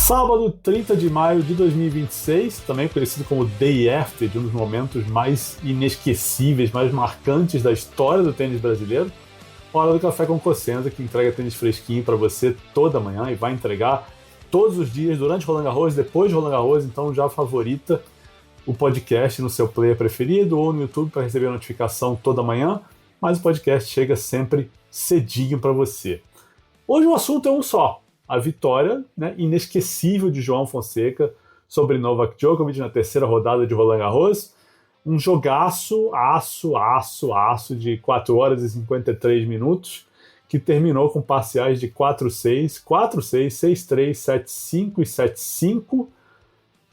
Sábado, 30 de maio de 2026, também conhecido como Day After, de um dos momentos mais inesquecíveis, mais marcantes da história do tênis brasileiro. Hora do Café com Cosenza, que entrega tênis fresquinho para você toda manhã e vai entregar todos os dias, durante Roland Garros, depois de Roland Garros, então já favorita o podcast no seu player preferido ou no YouTube para receber a notificação toda manhã, mas o podcast chega sempre cedinho para você. Hoje o assunto é um só, a vitória, né, inesquecível de João Fonseca sobre Novak Djokovic na terceira rodada de Roland Garros. Um jogaço, aço de 4 horas e 53 minutos, que terminou com parciais de 4-6, 4-6, 6-3, 7-5 e 7-5,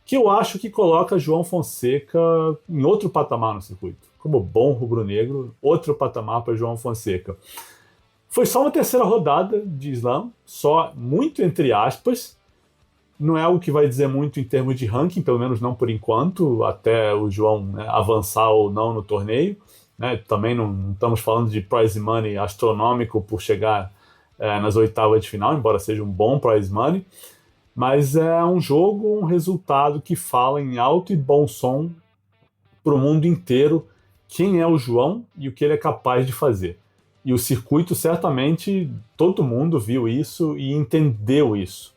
que eu acho que coloca João Fonseca em outro patamar no circuito. Como bom rubro-negro, outro patamar para João Fonseca. Foi só uma terceira rodada de slam, só muito entre aspas. Não é algo que vai dizer muito em termos de ranking, pelo menos não por enquanto, até o João, né, avançar ou não no torneio. Né? Também não estamos falando de prize money astronômico por chegar nas oitavas de final, embora seja um bom prize money. Mas é um jogo, um resultado que fala em alto e bom som para o mundo inteiro quem é o João e o que ele é capaz de fazer. E o circuito, certamente, todo mundo viu isso e entendeu isso.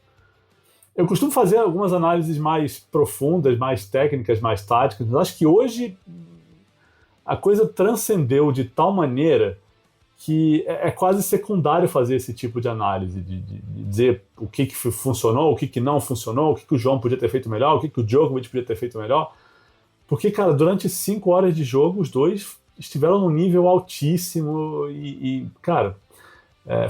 Eu costumo fazer algumas análises mais profundas, mais técnicas, mais táticas, mas acho que hoje a coisa transcendeu de tal maneira que é quase secundário fazer esse tipo de análise, de dizer o que funcionou, o que não funcionou, o que o João podia ter feito melhor, o que o Djokovic podia ter feito melhor. Porque, cara, durante 5 horas de jogo, os dois estiveram num nível altíssimo e cara,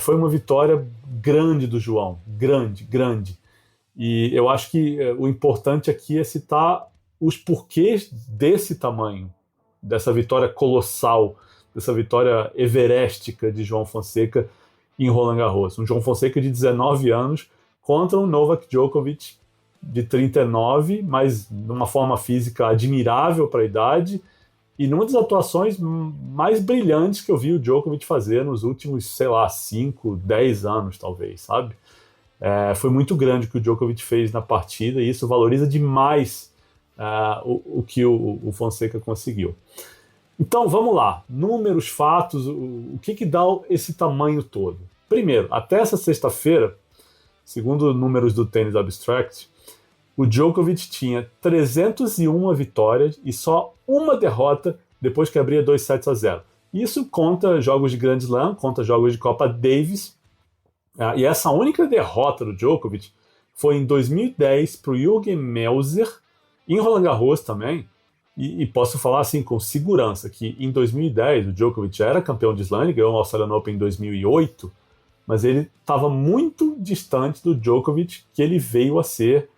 foi uma vitória grande do João, grande. E eu acho que o importante aqui é citar os porquês desse tamanho, dessa vitória colossal, dessa vitória everéstica de João Fonseca em Roland Garros. Um João Fonseca de 19 anos contra um Novak Djokovic de 39, mas numa forma física admirável para a idade, e numa das atuações mais brilhantes que eu vi o Djokovic fazer nos últimos, 5, 10 anos, talvez, sabe? Foi muito grande o que o Djokovic fez na partida, e isso valoriza demais o que o Fonseca conseguiu. Então, vamos lá. Números, fatos, o que dá esse tamanho todo? Primeiro, até essa sexta-feira, segundo números do Tennis Abstract, o Djokovic tinha 301 vitórias e só uma derrota depois que abria 2-0. Isso conta jogos de Grand Slam, conta jogos de Copa Davis. E essa única derrota do Djokovic foi em 2010 para o Jürgen Melzer, em Roland Garros também. E posso falar assim com segurança que em 2010 o Djokovic já era campeão de Slam, ele ganhou o Australian Open em 2008, mas ele estava muito distante do Djokovic que ele veio a ser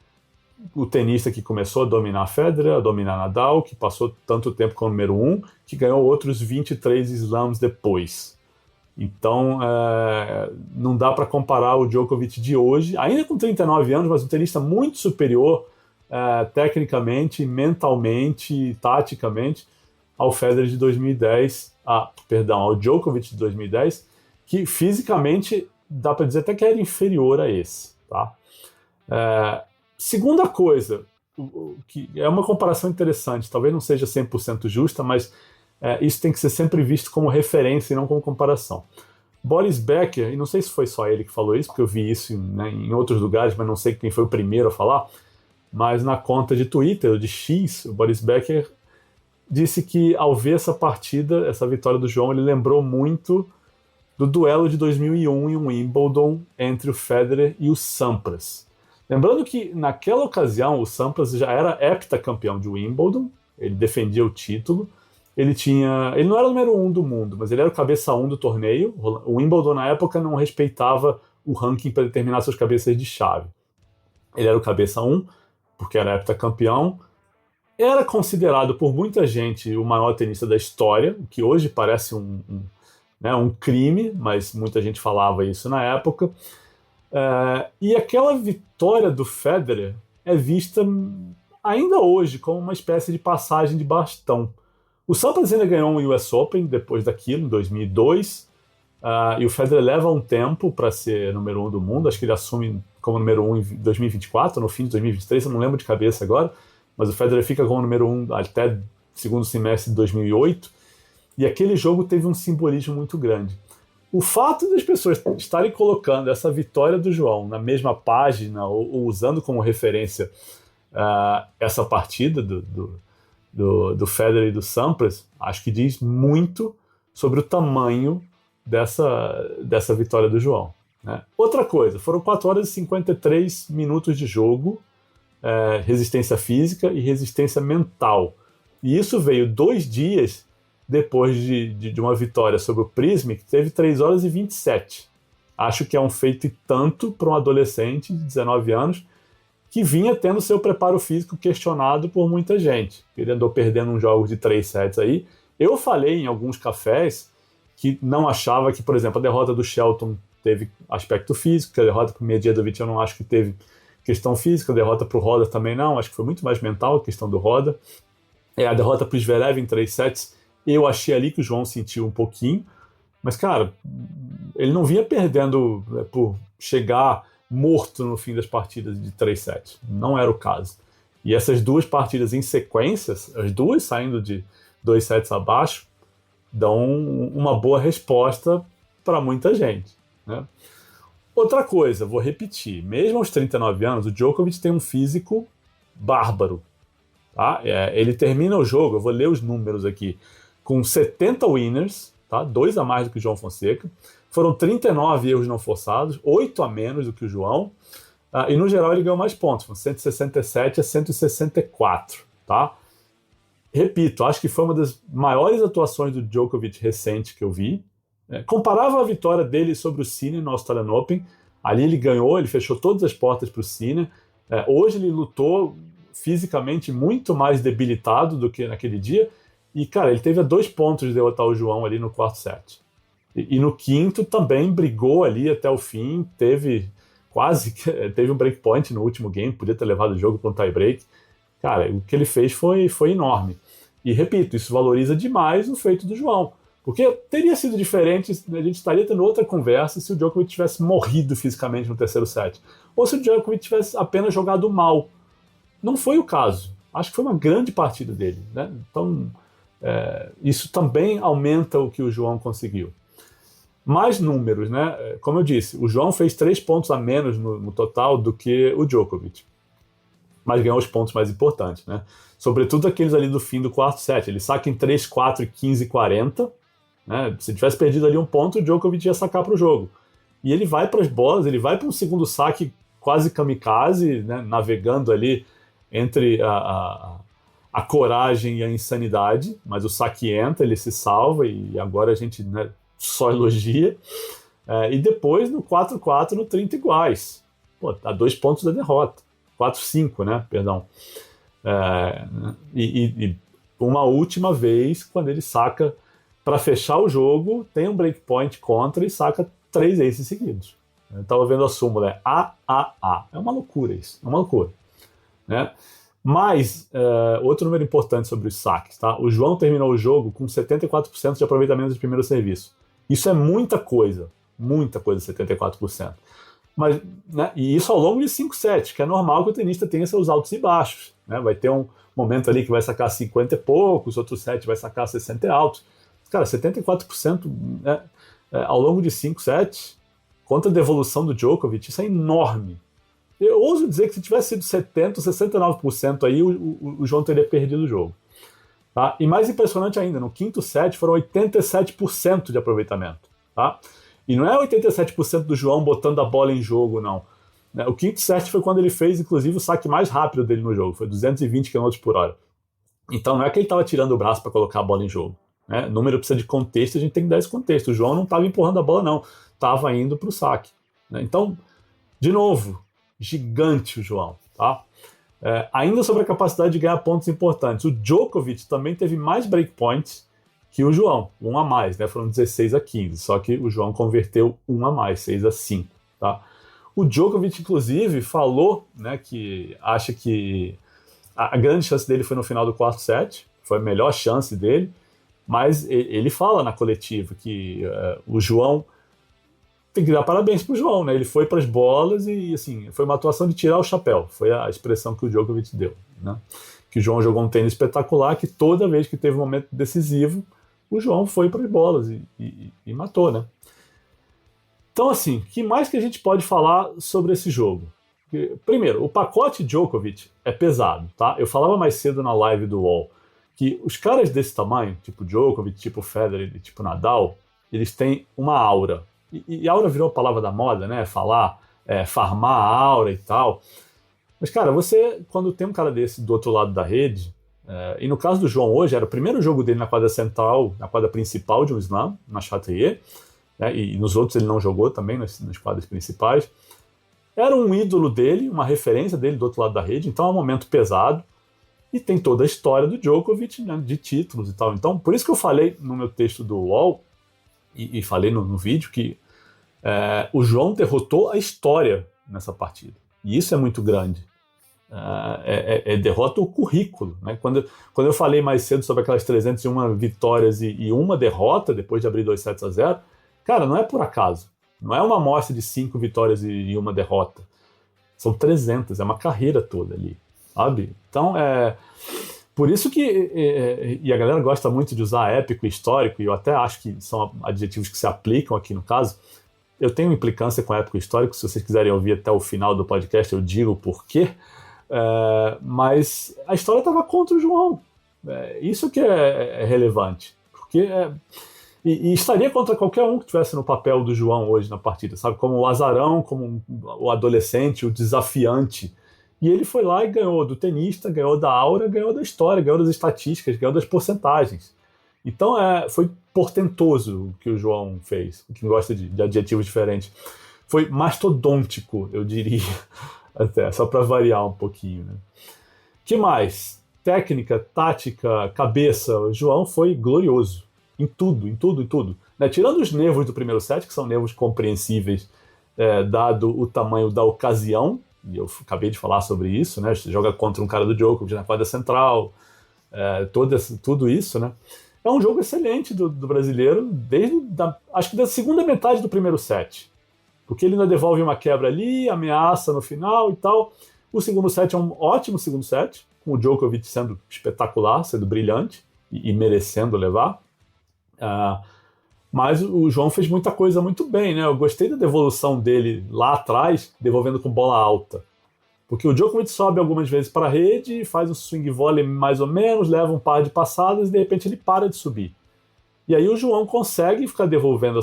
o tenista que começou a dominar Federer, a dominar Nadal, que passou tanto tempo como número 1, que ganhou outros 23 slams depois. Então, não dá para comparar o Djokovic de hoje, ainda com 39 anos, mas um tenista muito superior tecnicamente, mentalmente, taticamente, ao Federer de 2010, ao Djokovic de 2010, que fisicamente dá para dizer até que era inferior a esse. Tá? Segunda coisa, que é uma comparação interessante, talvez não seja 100% justa, mas isso tem que ser sempre visto como referência e não como comparação. Boris Becker, e não sei se foi só ele que falou isso, porque eu vi isso em outros lugares, mas não sei quem foi o primeiro a falar, mas na conta de Twitter, de X, o Boris Becker disse que ao ver essa partida, essa vitória do João, ele lembrou muito do duelo de 2001 em Wimbledon entre o Federer e o Sampras. Lembrando que naquela ocasião o Sampras já era heptacampeão de Wimbledon, ele defendia o título, ele não era o número 1 do mundo, mas ele era o cabeça 1 do torneio. O Wimbledon na época não respeitava o ranking para determinar suas cabeças de chave. Ele era o cabeça 1, porque era heptacampeão, era considerado por muita gente o maior tenista da história, o que hoje parece um crime, mas muita gente falava isso na época. E aquela vitória do Federer é vista ainda hoje como uma espécie de passagem de bastão. O Sampras ainda ganhou um US Open depois daquilo, em 2002, e o Federer leva um tempo para ser número 1 do mundo, acho que ele assume como número 1 em 2024, no fim de 2023, eu não lembro de cabeça agora, mas o Federer fica como número 1 até segundo semestre de 2008, e aquele jogo teve um simbolismo muito grande. O fato das pessoas estarem colocando essa vitória do João na mesma página ou usando como referência essa partida do Federer e do Sampras, acho que diz muito sobre o tamanho dessa vitória do João. Né? Outra coisa, foram 4 horas e 53 minutos de jogo, resistência física e resistência mental. E isso veio 2 dias depois de uma vitória sobre o Prism, que teve 3 horas e 27. Acho que é um feito e tanto para um adolescente de 19 anos que vinha tendo seu preparo físico questionado por muita gente. Ele andou perdendo um jogo de 3 sets aí. Eu falei em alguns cafés que não achava que, por exemplo, a derrota do Shelton teve aspecto físico, que a derrota para o Medjedovic eu não acho que teve questão física, a derrota para o Roda também não, acho que foi muito mais mental a questão do Roda. A derrota para o Zverev em 3 sets, eu achei ali que o João sentiu um pouquinho, mas, cara, ele não vinha perdendo por chegar morto no fim das partidas de 3 sets. Não era o caso. E essas 2 partidas em sequências, as 2 saindo de 2 sets abaixo, dão uma boa resposta para muita gente. Né? Outra coisa, vou repetir, mesmo aos 39 anos, o Djokovic tem um físico bárbaro. Tá? Ele termina o jogo, eu vou ler os números aqui, com 70 winners, tá? 2 a mais do que o João Fonseca, foram 39 erros não forçados, 8 a menos do que o João, e no geral ele ganhou mais pontos, foram 167 a 164. Tá? Repito, acho que foi uma das maiores atuações do Djokovic recente que eu vi. Comparava a vitória dele sobre o Sinner no Australian Open, ali ele ganhou, ele fechou todas as portas para o Sinner. Hoje ele lutou fisicamente muito mais debilitado do que naquele dia, e, cara, ele teve a 2 pontos de derrotar o João ali no 4º set. E no 5º também brigou ali até o fim, teve um breakpoint no último game, podia ter levado o jogo para um tie-break. Cara, o que ele fez foi enorme. E, repito, isso valoriza demais o feito do João. Porque teria sido diferente, a gente estaria tendo outra conversa se o Djokovic tivesse morrido fisicamente no 3º set. Ou se o Djokovic tivesse apenas jogado mal. Não foi o caso. Acho que foi uma grande partida dele. Né? Então, isso também aumenta o que o João conseguiu. Mais números, né? Como eu disse, o João fez 3 pontos a menos no total do que o Djokovic. Mas ganhou os pontos mais importantes, né? Sobretudo aqueles ali do fim do 4º set. Ele saca em 3, 4 e 15 e 40. Né? Se tivesse perdido ali um ponto, o Djokovic ia sacar para o jogo. E ele vai para as bolas, ele vai para um segundo saque quase kamikaze, né? Navegando ali entre a coragem e a insanidade, mas o saque entra, ele se salva e agora a gente, né, só elogia. E depois no 4-4 no 30 iguais. Pô, a 2 pontos da derrota. 4-5, né? Perdão. E uma última vez, quando ele saca para fechar o jogo, tem um breakpoint contra e saca 3 aces seguidos. Eu estava vendo a súmula, é A. É uma loucura isso, é uma loucura. Né? Mas, outro número importante sobre os saques, tá? O João terminou o jogo com 74% de aproveitamento de primeiro serviço. Isso é muita coisa, 74%. Mas, né, e isso ao longo de 5 sets, que é normal que o tenista tenha seus altos e baixos. Né? Vai ter um momento ali que vai sacar 50 e poucos, outro set vai sacar 60 e altos. Cara, 74%, né, ao longo de 5 sets, contra a devolução do Djokovic, isso é enorme. Eu ouso dizer que se tivesse sido 70%, 69% aí, o João teria perdido o jogo. Tá? E mais impressionante ainda, no 5º set foram 87% de aproveitamento. Tá? E não é 87% do João botando a bola em jogo, não. O 5º set foi quando ele fez, inclusive, o saque mais rápido dele no jogo, foi 220 km por hora. Então não é que ele estava tirando o braço para colocar a bola em jogo. Né? Número precisa de contexto, a gente tem que dar esse contexto. O João não estava empurrando a bola, não. Estava indo para o saque. Né? Então, de novo, gigante o João. Tá? Ainda sobre a capacidade de ganhar pontos importantes, o Djokovic também teve mais breakpoints que o João, 1 a mais, né? Foram 16 a 15, só que o João converteu 1 a mais, 6 a 5. Tá? O Djokovic, inclusive, falou, né, que acha que a grande chance dele foi no final do 4º set, foi a melhor chance dele, mas ele fala na coletiva que o João tem que dar parabéns pro João, né? Ele foi para as bolas e, assim, foi uma atuação de tirar o chapéu. Foi a expressão que o Djokovic deu, né? Que o João jogou um tênis espetacular, que toda vez que teve um momento decisivo, o João foi para as bolas e matou, né? Então, assim, o que mais que a gente pode falar sobre esse jogo? Primeiro, o pacote Djokovic é pesado, tá? Eu falava mais cedo na live do UOL que os caras desse tamanho, tipo Djokovic, tipo Federer, tipo Nadal, eles têm uma aura. E aura virou a palavra da moda, né? Falar, farmar a aura e tal. Mas, cara, você, quando tem um cara desse do outro lado da rede, e no caso do João hoje, era o primeiro jogo dele na quadra central, na quadra principal de um slam, na Chatrier, né? E nos outros ele não jogou também, nas quadras principais. Era um ídolo dele, uma referência dele do outro lado da rede, então é um momento pesado. E tem toda a história do Djokovic, né, de títulos e tal. Então, por isso que eu falei no meu texto do UOL, e falei no vídeo, que o João derrotou a história nessa partida. E isso é muito grande. Derrota o currículo. Né? Quando eu falei mais cedo sobre aquelas 301 vitórias e uma derrota, depois de abrir 2-0, cara, não é por acaso. Não é uma amostra de 5 vitórias e uma derrota. São 300, é uma carreira toda ali. Sabe? Então, por isso que, e a galera gosta muito de usar épico e histórico, e eu até acho que são adjetivos que se aplicam aqui no caso. Eu tenho implicância com épico e histórico, se vocês quiserem ouvir até o final do podcast, eu digo o porquê, mas a história estava contra o João. Isso que é relevante, porque e estaria contra qualquer um que estivesse no papel do João hoje na partida, sabe? Como o azarão, como o adolescente, o desafiante. E ele foi lá e ganhou do tenista, ganhou da aura, ganhou da história, ganhou das estatísticas, ganhou das porcentagens. Então foi portentoso o que o João fez, quem gosta de adjetivos diferentes. Foi mastodôntico, eu diria, até, só para variar um pouquinho. Né? Que mais? Técnica, tática, cabeça. O João foi glorioso em tudo, em tudo, em tudo. Né? Tirando os nervos do primeiro set, que são nervos compreensíveis, dado o tamanho da ocasião, e eu acabei de falar sobre isso, né? Você joga contra um cara do Djokovic na quadra central, tudo isso, né? É um jogo excelente do brasileiro, acho que da segunda metade do primeiro set. Porque ele ainda devolve uma quebra ali, ameaça no final e tal. O segundo set é um ótimo segundo set, com o Djokovic sendo espetacular, sendo brilhante e merecendo levar. Mas o João fez muita coisa muito bem, né? Eu gostei da devolução dele lá atrás, devolvendo com bola alta. Porque o Djokovic sobe algumas vezes para a rede, faz um swing volley mais ou menos, leva um par de passadas e de repente ele para de subir. E aí o João consegue ficar devolvendo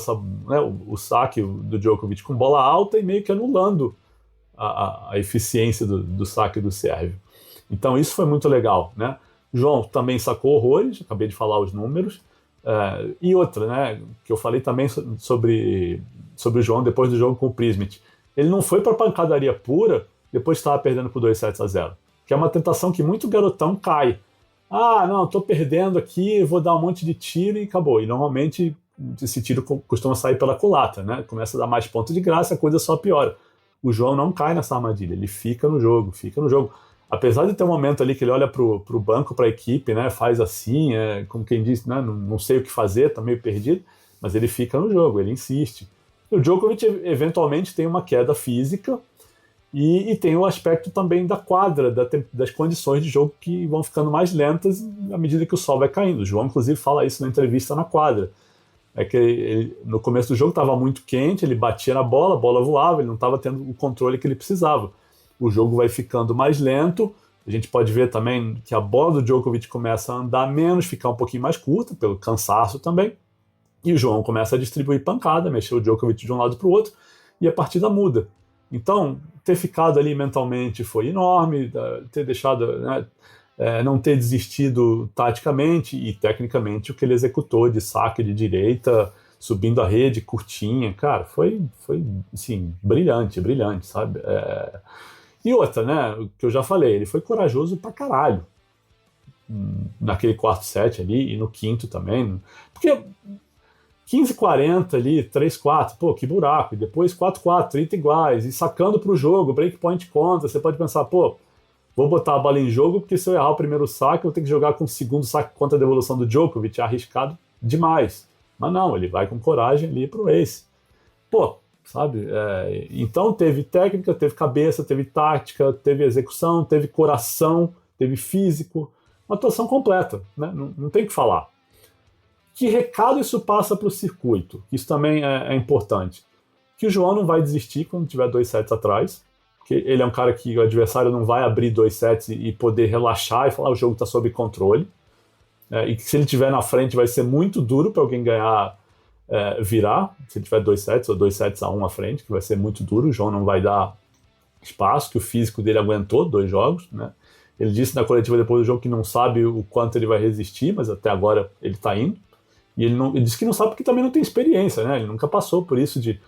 o saque do Djokovic com bola alta e meio que anulando a eficiência do saque do sérvio. Então isso foi muito legal, né? O João também sacou horrores, acabei de falar os números. E outra, né, que eu falei também sobre o João depois do jogo com o Prismic. Ele não foi para pancadaria pura depois que estava perdendo por 2-0, que é uma tentação que muito garotão cai. Não, estou perdendo aqui, vou dar um monte de tiro e acabou. E normalmente esse tiro costuma sair pela culatra, né? Começa a dar mais pontos de graça, a coisa só piora. O João não cai nessa armadilha, ele fica no jogo. Apesar de ter um momento ali que ele olha pro banco, para a equipe, né, faz assim, como quem diz, né, não sei o que fazer, tá meio perdido, mas ele fica no jogo, ele insiste. O Djokovic eventualmente tem uma queda física e tem o aspecto também da quadra, das condições de jogo que vão ficando mais lentas à medida que o sol vai caindo. O João, inclusive, fala isso na entrevista na quadra. Que ele, no começo do jogo estava muito quente, ele batia na bola, a bola voava, ele não estava tendo o controle que ele precisava. O jogo vai ficando mais lento, a gente pode ver também que a bola do Djokovic começa a andar menos, ficar um pouquinho mais curta, pelo cansaço também, e o João começa a distribuir pancada, mexer o Djokovic de um lado para o outro, e a partida muda. Então, ter ficado ali mentalmente foi enorme, ter deixado, né, não ter desistido taticamente e tecnicamente o que ele executou de saque de direita, subindo a rede, curtinha, cara, foi assim, brilhante, sabe? E outra, né, o que eu já falei, ele foi corajoso pra caralho naquele quarto set ali e no quinto também, porque 15-40 ali, 3-4, pô, que buraco, e depois 4-4, 30 iguais, e sacando pro jogo, breakpoint contra, você pode pensar, pô, vou botar a bola em jogo, porque se eu errar o primeiro saque, eu vou ter que jogar com o segundo saque contra a devolução do Djokovic, é arriscado demais. Mas não, ele vai com coragem ali pro ace. Pô, sabe? Então teve técnica, teve cabeça, teve tática, teve execução, teve coração, teve físico, uma atuação completa, né? Não tem o que falar. Que recado isso passa para o circuito? Isso também é importante. Que o João não vai desistir quando tiver 2 sets atrás, porque ele é um cara que o adversário não vai abrir 2 sets e poder relaxar e falar o jogo está sob controle, e que se ele tiver na frente vai ser muito duro para alguém ganhar, virar, se ele tiver 2 sets ou 2 sets a 1 à frente, que vai ser muito duro, o João não vai dar espaço, que o físico dele aguentou 2 jogos, né? Ele disse na coletiva depois do jogo que não sabe o quanto ele vai resistir, mas até agora ele está indo. E ele disse que não sabe porque também não tem experiência, né? Ele nunca passou por isso de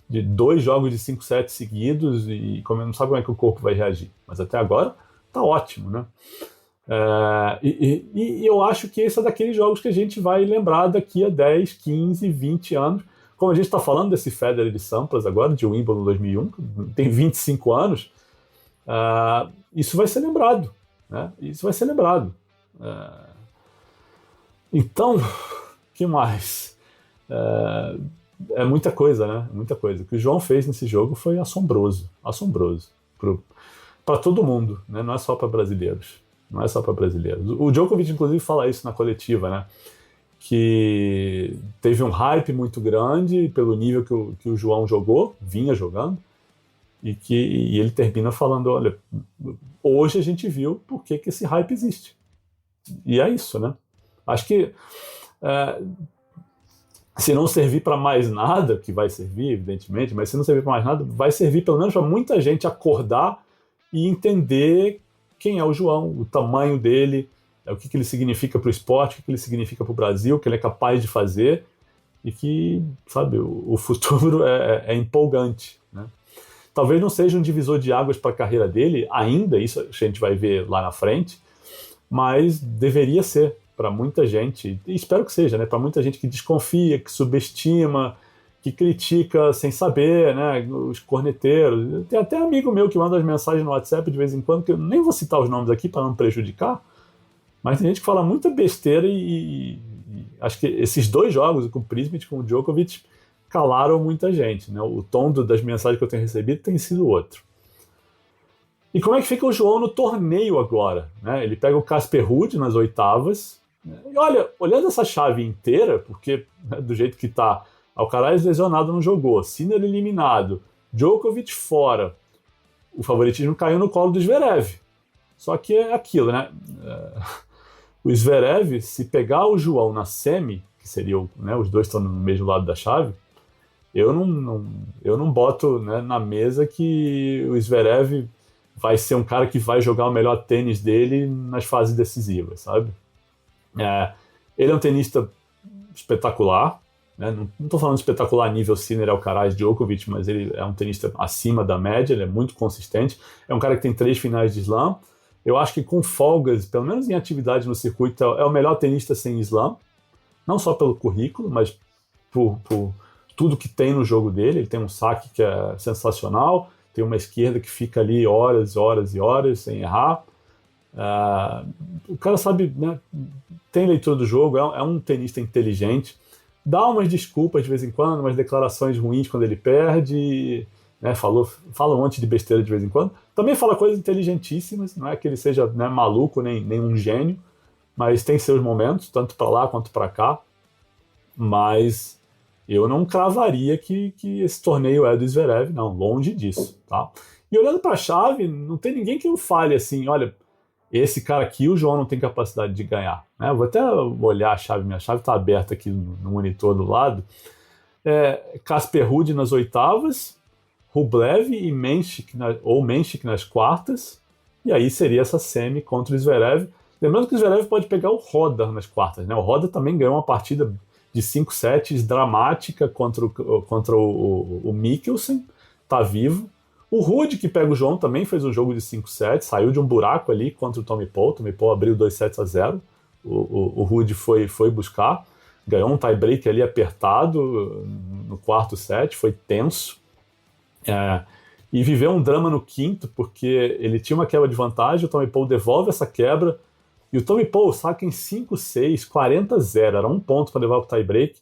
2 jogos de 5 sets seguidos e não sabe como é que o corpo vai reagir. Mas até agora tá ótimo, né? E eu acho que esse é daqueles jogos que a gente vai lembrar daqui a 10, 15, 20 anos. Como a gente está falando desse Federer de Sampras agora, de Wimbledon 2001, tem 25 anos, isso vai ser lembrado, né? Isso vai ser lembrado. Então, que mais? É muita coisa, né? Muita coisa. O que o João fez nesse jogo foi assombroso. Assombroso. Para todo mundo, né? Não é só para brasileiros. Não é só para brasileiros. O Djokovic, inclusive, fala isso na coletiva, né? Que teve um hype muito grande pelo nível que o João jogou, vinha jogando, e ele termina falando, olha, hoje a gente viu por que esse hype existe. E é isso, né? Acho que se não servir para mais nada, que vai servir, evidentemente, mas se não servir para mais nada, vai servir pelo menos para muita gente acordar e entender quem é o João, o tamanho dele, o que ele significa para o esporte, o que ele significa para o Brasil, o que ele é capaz de fazer, e que, sabe, o futuro é empolgante, né? Talvez não seja um divisor de águas para a carreira dele, ainda, isso a gente vai ver lá na frente, mas deveria ser para muita gente, e espero que seja, né, para muita gente que desconfia, que subestima, que critica sem saber, né, os corneteiros. Tem até amigo meu que manda as mensagens no WhatsApp de vez em quando, que eu nem vou citar os nomes aqui para não prejudicar, mas tem gente que fala muita besteira e acho que esses 2 jogos, com o Prismic e com o Djokovic, calaram muita gente, né? O tom das mensagens que eu tenho recebido tem sido outro. E como é que fica o João no torneio agora, né? Ele pega o Casper Ruud nas oitavas, e olha, olhando essa chave inteira, porque, né, do jeito que está, Alcaraz lesionado não jogou, Sinner eliminado, Djokovic fora, o favoritismo caiu no colo do Zverev. Só que é aquilo, né? O Zverev, se pegar o João na semi, que seria, né, os dois estão no mesmo lado da chave, eu não boto, né, na mesa que o Zverev vai ser um cara que vai jogar o melhor tênis dele nas fases decisivas, sabe? Ele é um tenista espetacular, né? Não estou falando espetacular nível Sinner, Alcaraz, Djokovic, mas ele é um tenista acima da média, ele é muito consistente, é um cara que tem 3 finais de slam. Eu acho que com folgas, pelo menos em atividade no circuito, é o melhor tenista sem slam, não só pelo currículo, mas por tudo que tem no jogo dele. Ele tem um saque que é sensacional, tem uma esquerda que fica ali horas, horas e horas sem errar. O cara sabe, né, tem leitura do jogo, é um tenista inteligente, dá umas desculpas de vez em quando, umas declarações ruins quando ele perde, né, fala um monte de besteira de vez em quando, também fala coisas inteligentíssimas, não é que ele seja, né, maluco, nem um gênio, mas tem seus momentos, tanto para lá quanto para cá, mas eu não cravaria que esse torneio é do Zverev, não, longe disso, tá? E olhando para a chave, não tem ninguém que eu fale assim, olha, esse cara aqui o João não tem capacidade de ganhar, né? Eu vou até olhar a chave, minha chave está aberta aqui no monitor do lado. Casper Ruud nas oitavas, Rublev e Menchik nas quartas, e aí seria essa semi contra o Zverev. Lembrando que o Zverev pode pegar o Roda nas quartas, né? O Roda também ganhou uma partida de 5 sets dramática contra o Mikkelsen, tá vivo. O Ruud, que pega o João, também fez um jogo de 5 sets, saiu de um buraco ali contra o Tommy Paul. Tommy Paul abriu 2-0. O Ruud foi buscar, ganhou um tie-break ali apertado no quarto set, foi tenso. E viveu um drama no quinto, porque ele tinha uma quebra de vantagem, o Tommy Paul devolve essa quebra, e o Tommy Paul saca em 5-6, 40-0, era um ponto para levar para o tie-break,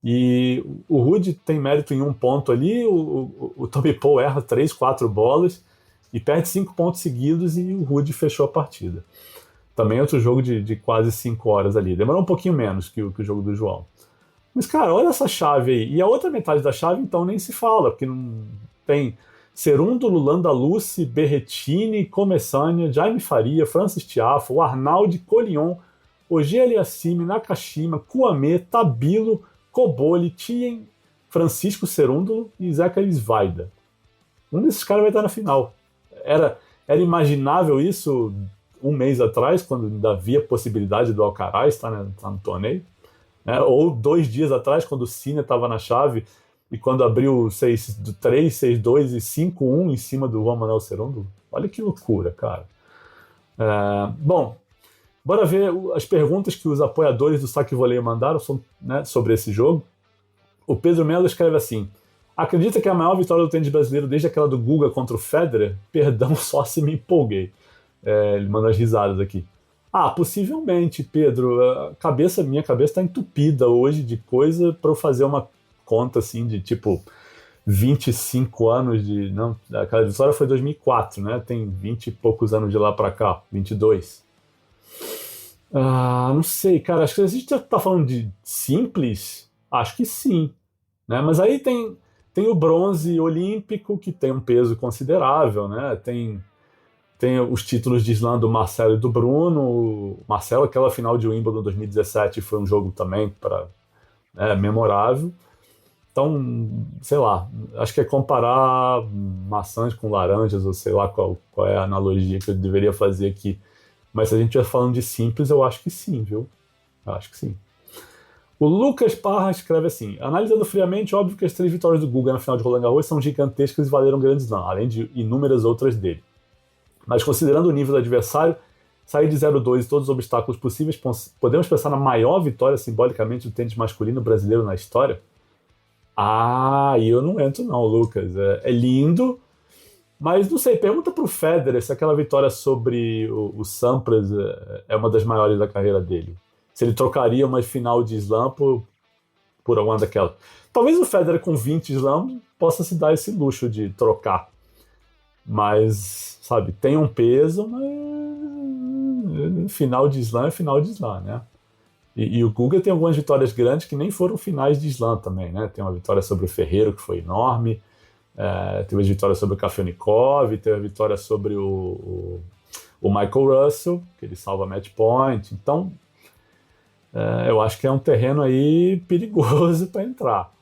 E o Ruud tem mérito em um ponto ali, o Tommy Paul erra 3, 4 bolas e perde 5 pontos seguidos e o Ruud fechou a partida. Também outro jogo de quase 5 horas ali. Demorou um pouquinho menos que o jogo do João. Mas, cara, olha essa chave aí. E a outra metade da chave, então, nem se fala, porque não tem Cerúndulo, Landaluce, Berretini, Comessânia, Jaime Faria, Francis Tiafoe, Arnaldi, Colion, Ogier Aliassime, Nakashima, Kouamé, Tabilo, Coboli, Tien, Francisco Cerúndulo e Zachary Vaida. Um desses caras vai estar na final. Era imaginável isso um mês atrás, quando ainda havia possibilidade do Alcaraz estar no torneio, né? Ou 2 dias atrás, quando o Sinner estava na chave e quando abriu 6-3, 6-2 e 5-1 em cima do Juan Manuel Cerúndulo. Olha que loucura, cara. Bom, bora ver as perguntas que os apoiadores do Saque Voleio mandaram né, sobre esse jogo. O Pedro Melo escreve assim: acredita que é a maior vitória do tênis brasileiro desde aquela do Guga contra o Federer? Perdão, só se me empolguei. Ele manda as risadas aqui. Possivelmente, Pedro. Minha cabeça está entupida hoje de coisa para eu fazer uma conta assim de tipo 25 anos de... Não, aquela vitória foi 2004, né? Tem 20 e poucos anos de lá para cá, 22. Não sei, cara. Acho que a gente já tá falando de simples. Acho que sim, né? Mas aí tem o bronze olímpico, que tem um peso considerável, né? Tem os títulos de slam do Marcelo e do Bruno. O Marcelo, aquela final de Wimbledon 2017 foi um jogo também memorável. Então, sei lá, acho que é comparar maçãs com laranjas, ou sei lá qual é a analogia que eu deveria fazer aqui. Mas se a gente estiver falando de simples, eu acho que sim, viu? Eu acho que sim. O Lucas Parra escreve assim: analisando friamente, óbvio que as 3 vitórias do Guga na final de Roland Garros são gigantescas e valeram grandes slam, além de inúmeras outras dele. Mas considerando o nível do adversário, sair de 0-2 e todos os obstáculos possíveis, podemos pensar na maior vitória simbolicamente do tênis masculino brasileiro na história? E eu não entro não, Lucas. É lindo, mas não sei, pergunta pro Federer se aquela vitória sobre o Sampras é uma das maiores da carreira dele. Se ele trocaria uma final de slam por alguma daquelas. Talvez o Federer com 20 slams possa se dar esse luxo de trocar. Mas, sabe, tem um peso, mas final de slam é final de slam, né? E o Guga tem algumas vitórias grandes que nem foram finais de slam também, né? Tem uma vitória sobre o Ferreiro, que foi enorme. Teve a vitória sobre o Kafelnikov, teve a vitória sobre o Michael Russell, que ele salva match point. Então, eu acho que é um terreno aí perigoso para entrar.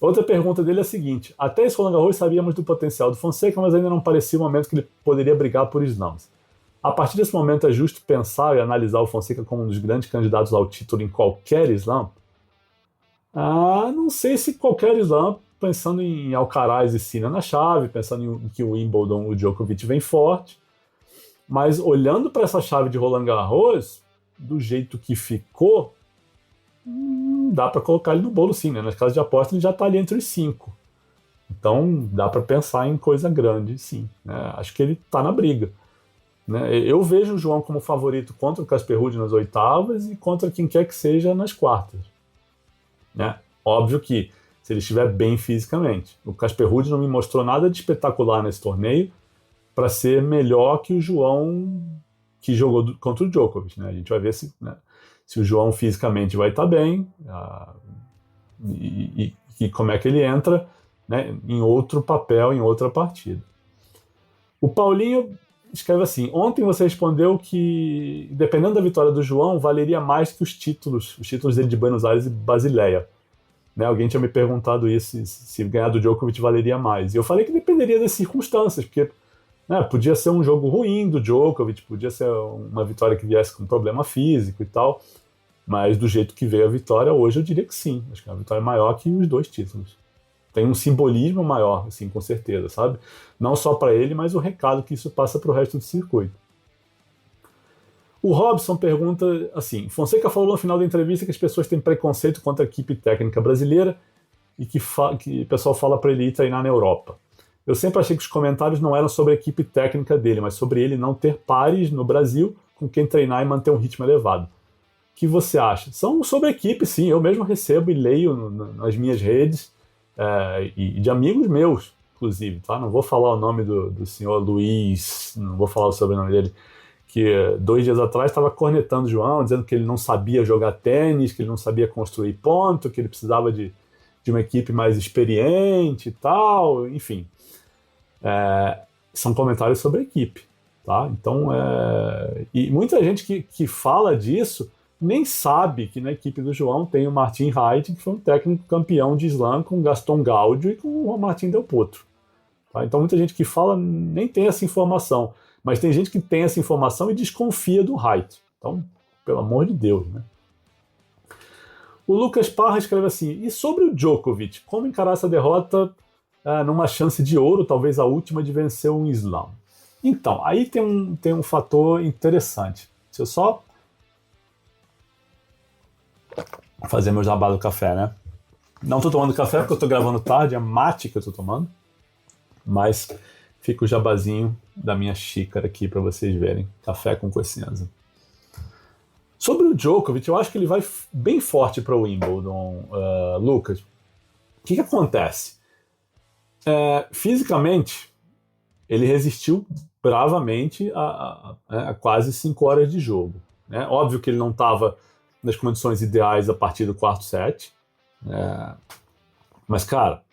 Outra pergunta dele é a seguinte: até esse Roland Garros sabíamos do potencial do Fonseca, mas ainda não parecia o momento que ele poderia brigar por slams. A partir desse momento é justo pensar e analisar o Fonseca como um dos grandes candidatos ao título em qualquer slam? Não sei se qualquer slam, pensando em Alcaraz e Sinner na chave, pensando em que o Wimbledon, o Djokovic vem forte, mas olhando para essa chave de Roland Garros, do jeito que ficou, dá para colocar ele no bolo sim, né? Nas casas de aposta ele já está ali entre os 5. Então dá para pensar em coisa grande, sim, né? Acho que ele está na briga, né? Eu vejo o João como favorito contra o Casper Ruud nas oitavas e contra quem quer que seja nas quartas, né? Óbvio que se ele estiver bem fisicamente. O Casper Ruud não me mostrou nada de espetacular nesse torneio para ser melhor que o João que jogou contra o Djokovic, né? A gente vai ver se o João fisicamente vai estar bem e como é que ele entra, né, em outro papel, em outra partida. O Paulinho escreve assim: ontem você respondeu que, dependendo da vitória do João, valeria mais que os títulos dele de Buenos Aires e Basileia. Né, alguém tinha me perguntado isso, se ganhar do Djokovic valeria mais. E eu falei que dependeria das circunstâncias, porque podia ser um jogo ruim do Djokovic, podia ser uma vitória que viesse com problema físico e tal, mas do jeito que veio a vitória, hoje eu diria que sim. Acho que é uma vitória maior que os 2 títulos. Tem um simbolismo maior, assim, com certeza, sabe? Não só para ele, mas o recado que isso passa para o resto do circuito. O Robson pergunta assim: Fonseca falou no final da entrevista que as pessoas têm preconceito contra a equipe técnica brasileira e que o pessoal fala para ele ir treinar na Europa. Eu sempre achei que os comentários não eram sobre a equipe técnica dele, mas sobre ele não ter pares no Brasil com quem treinar e manter um ritmo elevado. que você acha? São sobre equipe, sim. Eu mesmo recebo e leio nas minhas redes, e de amigos meus, inclusive. Tá? Não vou falar o nome do senhor Luiz, não vou falar o sobrenome dele, que 2 dias atrás estava cornetando o João, dizendo que ele não sabia jogar tênis, que ele não sabia construir ponto, que ele precisava de uma equipe mais experiente e tal, enfim. São comentários sobre a equipe. Tá? Então, e muita gente que fala disso nem sabe que na equipe do João tem o Martin Haidt, que foi um técnico campeão de slam com Gaston Gaudio e com o Martin Del Potro. Tá? Então, muita gente que fala nem tem essa informação, mas tem gente que tem essa informação e desconfia do Haidt. Então, pelo amor de Deus, né? O Lucas Parra escreve assim: e sobre o Djokovic, como encarar essa derrota numa chance de ouro, talvez a última, de vencer um slam? Então, aí tem um fator interessante. Deixa eu só fazer meu jabá do café, né? Não estou tomando café porque eu estou gravando tarde, é mate que eu estou tomando, mas fica o jabazinho da minha xícara aqui para vocês verem. Café com cocinhas. Sobre o Djokovic, eu acho que ele vai bem forte para o Wimbledon, Lucas. O que acontece? Fisicamente, ele resistiu bravamente a quase 5 horas de jogo. Né? Óbvio que ele não estava nas condições ideais a partir do quarto set. Mas, cara,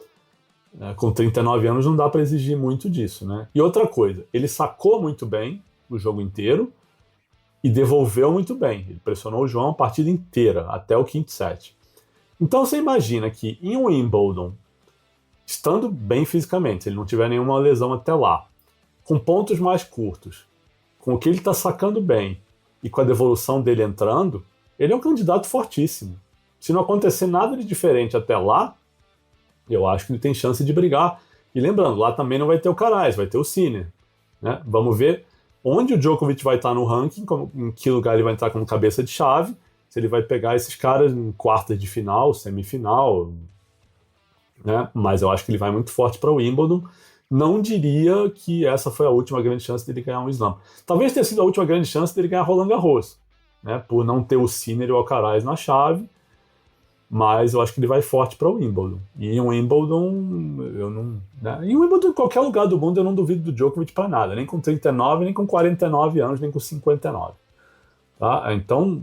com 39 anos não dá para exigir muito disso. Né? E outra coisa, ele sacou muito bem o jogo inteiro e devolveu muito bem. Ele pressionou o João a partida inteira, até o quinto set. Então você imagina que em um Wimbledon, estando bem fisicamente, se ele não tiver nenhuma lesão até lá, com pontos mais curtos, com o que ele está sacando bem e com a devolução dele entrando, ele é um candidato fortíssimo. Se não acontecer nada de diferente até lá, eu acho que ele tem chance de brigar. E lembrando, lá também não vai ter o Carais, vai ter o Sinner. Né? Vamos ver onde o Djokovic vai estar no ranking, em que lugar ele vai entrar como cabeça de chave, se ele vai pegar esses caras em quartas de final, semifinal. Né? Mas eu acho que ele vai muito forte para o Wimbledon. Não diria que essa foi a última grande chance dele ganhar um slam. Talvez tenha sido a última grande chance dele ganhar Roland Garros, né? Por não ter o Sinner e o Alcaraz na chave, mas eu acho que ele vai forte para o Wimbledon. E em Wimbledon, eu não... Né? Em Wimbledon, em qualquer lugar do mundo, eu não duvido do Djokovic para nada, nem com 39, nem com 49 anos, nem com 59. Tá? Então,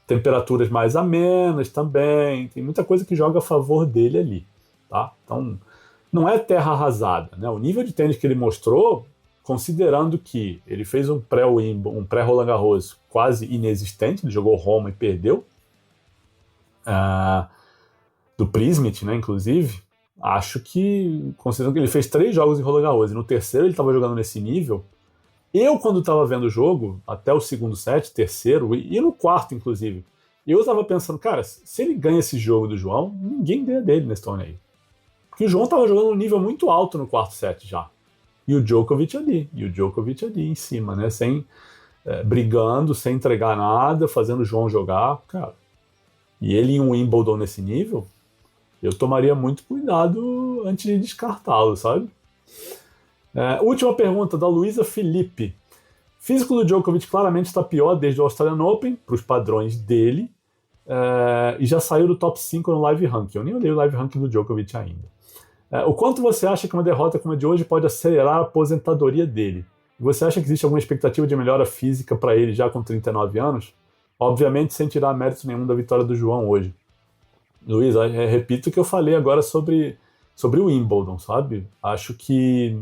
temperaturas mais amenas também, tem muita coisa que joga a favor dele ali. Tá? Então, não é terra arrasada. Né? O nível de tênis que ele mostrou, considerando que ele fez um pré-Roland Garros quase inexistente, ele jogou Roma e perdeu, do Prismit, né, inclusive, acho que, considerando que ele fez 3 jogos em Roland Garros e no terceiro ele estava jogando nesse nível, eu, quando estava vendo o jogo, até o segundo set, terceiro, e no quarto, inclusive, eu estava pensando, cara, se ele ganha esse jogo do João, ninguém ganha dele nesse torneio. Porque o João estava jogando um nível muito alto no quarto set já. E o Djokovic ali em cima, né? Brigando, sem entregar nada, fazendo o João jogar, cara. E ele em um Wimbledon nesse nível, eu tomaria muito cuidado antes de descartá-lo, sabe? Última pergunta da Luísa Felipe. Físico do Djokovic claramente está pior desde o Australian Open, para os padrões dele, e já saiu do top 5 no Live Ranking. Eu nem olhei o Live Ranking do Djokovic ainda. O quanto você acha que uma derrota como a de hoje pode acelerar a aposentadoria dele? Você acha que existe alguma expectativa de melhora física para ele já com 39 anos? Obviamente sem tirar mérito nenhum da vitória do João hoje. Luiz, repito o que eu falei agora sobre o Wimbledon, sabe? Acho que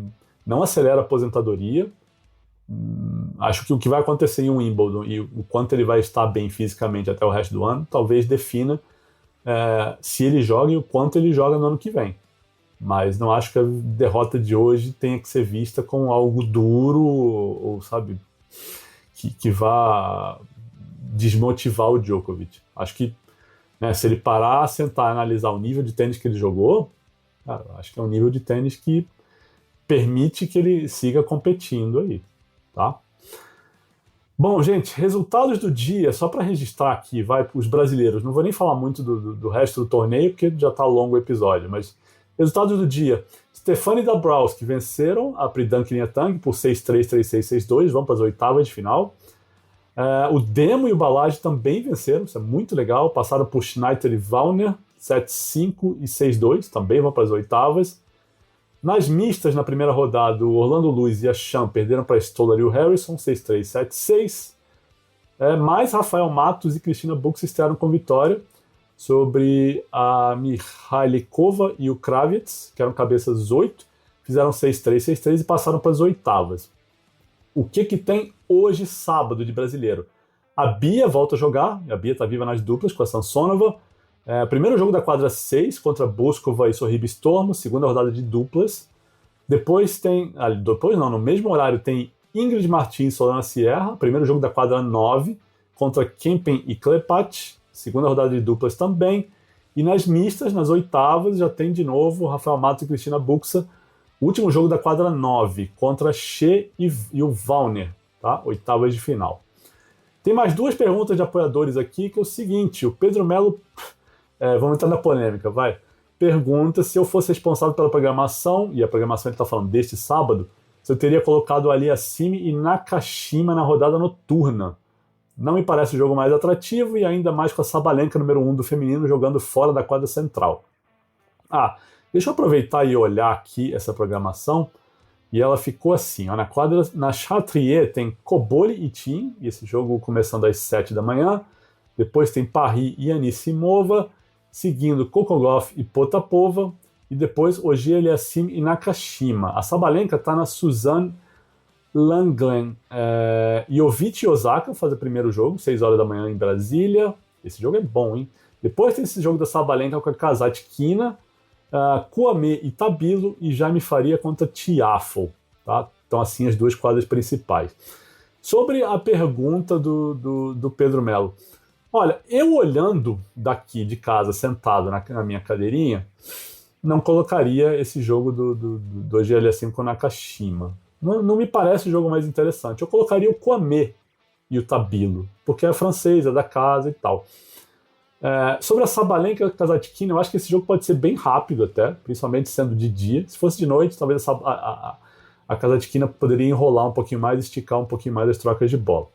não acelera a aposentadoria. Acho que o que vai acontecer em um Wimbledon e o quanto ele vai estar bem fisicamente até o resto do ano, talvez defina se ele joga e o quanto ele joga no ano que vem. Mas não acho que a derrota de hoje tenha que ser vista como algo duro ou sabe, que vá desmotivar o Djokovic. Acho que, né, se ele parar, sentar e analisar o nível de tênis que ele jogou, cara, acho que é um nível de tênis que permite que ele siga competindo aí, tá? Bom, gente, resultados do dia, só para registrar aqui, vai para os brasileiros. Não vou nem falar muito do resto do torneio, porque já está longo o episódio, mas resultados do dia. Stefani Dabrowski venceram a Pridan Klinhatang por 6-3, 3-6, 6-2, vão para as oitavas de final. O Demo e o Balázs também venceram, isso é muito legal. Passaram por Schneider e Wallner, 7-5 e 6-2, também vão para as oitavas. Nas mistas, na primeira rodada, o Orlando Luz e a Chan perderam para Stoller e o Harrison, 6-3, 7-6. Mas Rafael Matos e Cristina Bux estrearam com vitória sobre a Mihailikova e o Kravitz, que eram cabeças 8, fizeram 6-3, 6-3 e passaram para as oitavas. O que tem hoje, sábado, de brasileiro? A Bia volta a jogar, a Bia está viva nas duplas com a Samsonova. Primeiro jogo da quadra 6 contra Boskova e Sorriba Stormo, segunda rodada de duplas. Depois no mesmo horário tem Ingrid Martins e Solana Sierra, primeiro jogo da quadra 9 contra Kempen e Klepat, segunda rodada de duplas também. E nas mistas, nas oitavas, já tem de novo Rafael Matos e Cristina Buxa, último jogo da quadra 9 contra She e o Wallner, tá? Oitavas de final. Tem mais duas perguntas de apoiadores aqui, que é o seguinte: o Pedro Melo, vamos entrar na polêmica, vai. Pergunta se eu fosse responsável pela programação, e a programação ele está falando deste sábado, se eu teria colocado ali Assimi e Nakashima na rodada noturna. Não me parece o jogo mais atrativo, e ainda mais com a Sabalenka, número 1 do feminino, jogando fora da quadra central. Deixa eu aproveitar e olhar aqui essa programação, e ela ficou assim, ó, na Chatrier tem Koboli e Tim, e esse jogo começando às 7 da manhã, depois tem Paris e Anisimova, seguindo Kokogov e Potapova, e depois Ogier Aliassime e Nakashima. A Sabalenka está na Suzanne Lenglen. Jovic e Osaka fazem o primeiro jogo, 6 horas da manhã em Brasília. Esse jogo é bom, hein? Depois tem esse jogo da Sabalenka com a Kasatkina, Kouame e Tabilo, e Jaime Faria contra Tiafoe. Tá? Então, assim, as duas quadras principais. Sobre a pergunta do Pedro Melo. Olha, eu olhando daqui de casa, sentado na minha cadeirinha, não colocaria esse jogo do Ogier-Aliassime com o Nakashima. Não me parece o jogo mais interessante. Eu colocaria o Kouame e o Tabilo, porque é francês, é da casa e tal. Sobre a Sabalenka e a Kasatkina, eu acho que esse jogo pode ser bem rápido até, principalmente sendo de dia. Se fosse de noite, talvez a Kasatkina poderia enrolar um pouquinho mais, esticar um pouquinho mais as trocas de bola.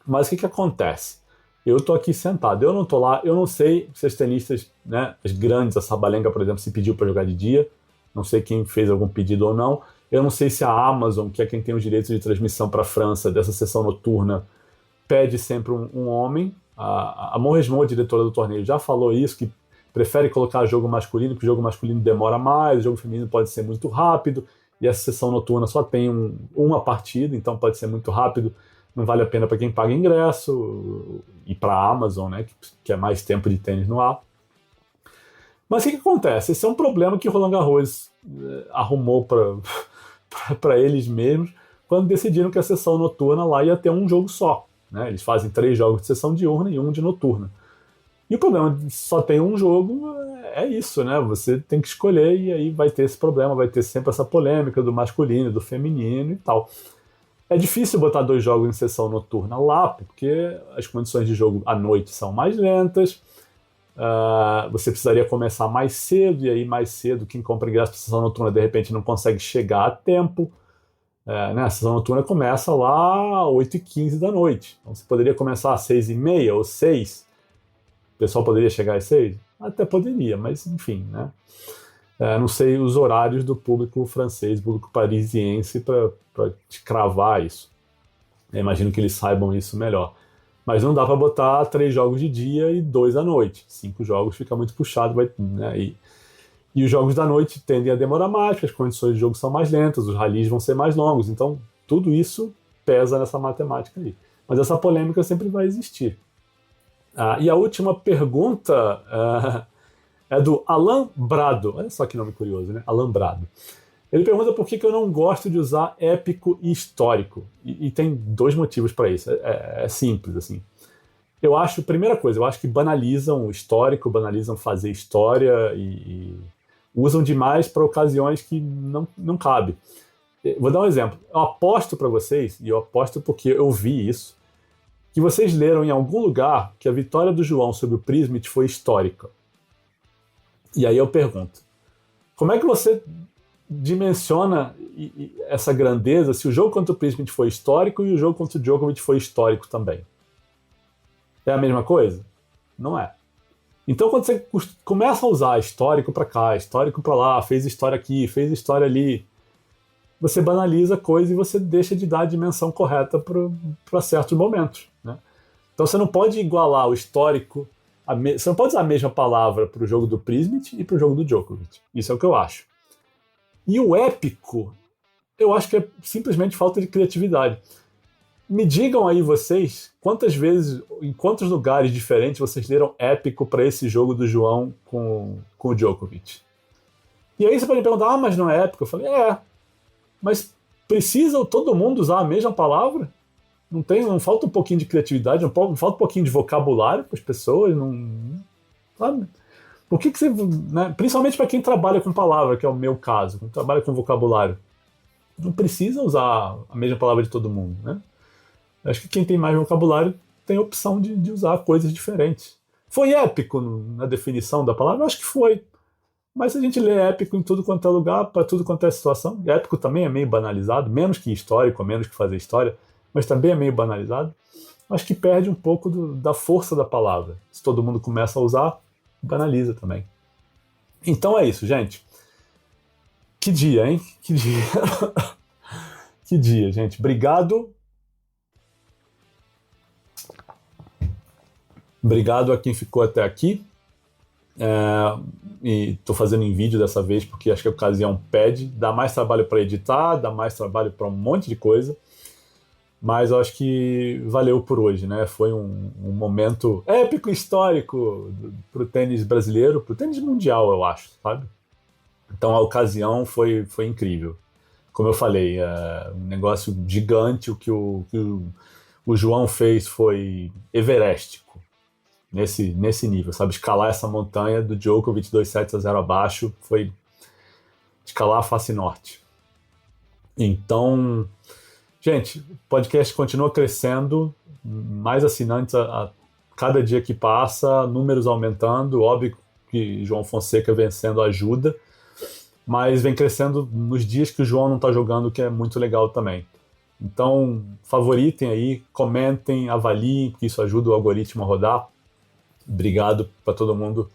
Mas o que acontece? Eu tô aqui sentado, eu não tô lá, eu não sei se as tenistas, né, as grandes, a Sabalenka, por exemplo, se pediu para jogar de dia, não sei quem fez algum pedido ou não, eu não sei se a Amazon, que é quem tem os direitos de transmissão para a França dessa sessão noturna, pede sempre um homem. A Monresmo, a diretora do torneio, já falou isso, que prefere colocar jogo masculino, porque o jogo masculino demora mais, o jogo feminino pode ser muito rápido, e essa sessão noturna só tem uma partida, então pode ser muito rápido, não vale a pena para quem paga ingresso, e para a Amazon, né, que é mais tempo de tênis no ar. Mas o que acontece? Esse é um problema que Roland Garros arrumou para eles mesmos, quando decidiram que a sessão noturna lá ia ter um jogo só. Né? Eles fazem 3 jogos de sessão diurna e 1 de noturna. E o problema de só ter um jogo é isso, né? Você tem que escolher, e aí vai ter esse problema, vai ter sempre essa polêmica do masculino, do feminino e tal. É difícil botar 2 jogos em sessão noturna lá, porque as condições de jogo à noite são mais lentas, você precisaria começar mais cedo, e aí mais cedo quem compra ingresso para sessão noturna de repente não consegue chegar a tempo. A sessão noturna começa lá às 8h15 da noite. Então você poderia começar às 6h30 ou 6. O pessoal poderia chegar às 6? Até poderia, mas enfim, né? Não sei os horários do público francês, público parisiense, para te cravar isso. Eu imagino que eles saibam isso melhor. Mas não dá para botar 3 jogos de dia e 2 à noite. 5 jogos fica muito puxado, né? E os jogos da noite tendem a demorar mais, porque as condições de jogo são mais lentas, os rallies vão ser mais longos. Então, tudo isso pesa nessa matemática aí. Mas essa polêmica sempre vai existir. E a última pergunta é do Alan Brado. Olha só que nome curioso, né? Alan Brado. Ele pergunta por que eu não gosto de usar épico e histórico. E tem 2 motivos para isso. É simples, assim. Eu acho, primeira coisa, eu acho que banalizam o histórico, banalizam fazer história e usam demais para ocasiões que não cabe. Vou dar um exemplo. Eu aposto para vocês, e eu aposto porque eu vi isso, que vocês leram em algum lugar que a vitória do João sobre o Prismit foi histórica. E aí eu pergunto, como é que você dimensiona essa grandeza se o jogo contra o Prismic foi histórico e o jogo contra o Djokovic foi histórico também? É a mesma coisa? Não é. Então, quando você começa a usar histórico para cá, histórico para lá, fez história aqui, fez história ali, você banaliza a coisa e você deixa de dar a dimensão correta para certos momentos, né? Então, você não pode igualar o histórico, você não pode usar a mesma palavra para o jogo do Prismic e para o jogo do Djokovic. Isso é o que eu acho. E o épico, eu acho que é simplesmente falta de criatividade. Me digam aí vocês, quantas vezes, em quantos lugares diferentes vocês leram épico para esse jogo do João com o Djokovic? E aí você pode me perguntar, mas não é épico? Eu falei, mas precisa todo mundo usar a mesma palavra? Não falta um pouquinho de criatividade, não falta um pouquinho de vocabulário para as pessoas? Sabe? Por que você, né, principalmente para quem trabalha com palavra, que é o meu caso, quem trabalha com vocabulário, não precisa usar a mesma palavra de todo mundo, né? Acho que quem tem mais vocabulário tem a opção de usar coisas diferentes. Foi épico na definição da palavra? Eu acho que foi. Mas se a gente lê épico em tudo quanto é lugar, para tudo quanto é situação, e épico também é meio banalizado, menos que histórico, menos que fazer história, mas também é meio banalizado, acho que perde um pouco da força da palavra. Se todo mundo começa a usar, banaliza também. Então é isso, gente. Que dia, hein? Que dia. Que dia, gente. Obrigado. Obrigado a quem ficou até aqui. E estou fazendo em vídeo dessa vez porque acho que a ocasião pede. Dá mais trabalho para editar, dá mais trabalho para um monte de coisa. Mas eu acho que valeu por hoje, né? Foi um momento épico, histórico para o tênis brasileiro, para o tênis mundial, eu acho, sabe? Então a ocasião foi incrível. Como eu falei, um negócio gigante. O que o João fez foi everestico. Nesse nível, sabe? Escalar essa montanha do Djokovic 2-0 abaixo foi escalar a face norte. Então, gente, o podcast continua crescendo, mais assinantes a cada dia que passa, números aumentando, óbvio que João Fonseca vencendo ajuda, mas vem crescendo nos dias que o João não está jogando, que é muito legal também. Então, favoritem aí, comentem, avaliem, que isso ajuda o algoritmo a rodar. Obrigado para todo mundo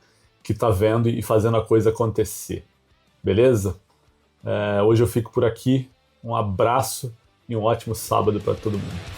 que está vendo e fazendo a coisa acontecer. Beleza? Hoje eu fico por aqui. Um abraço e um ótimo sábado para todo mundo.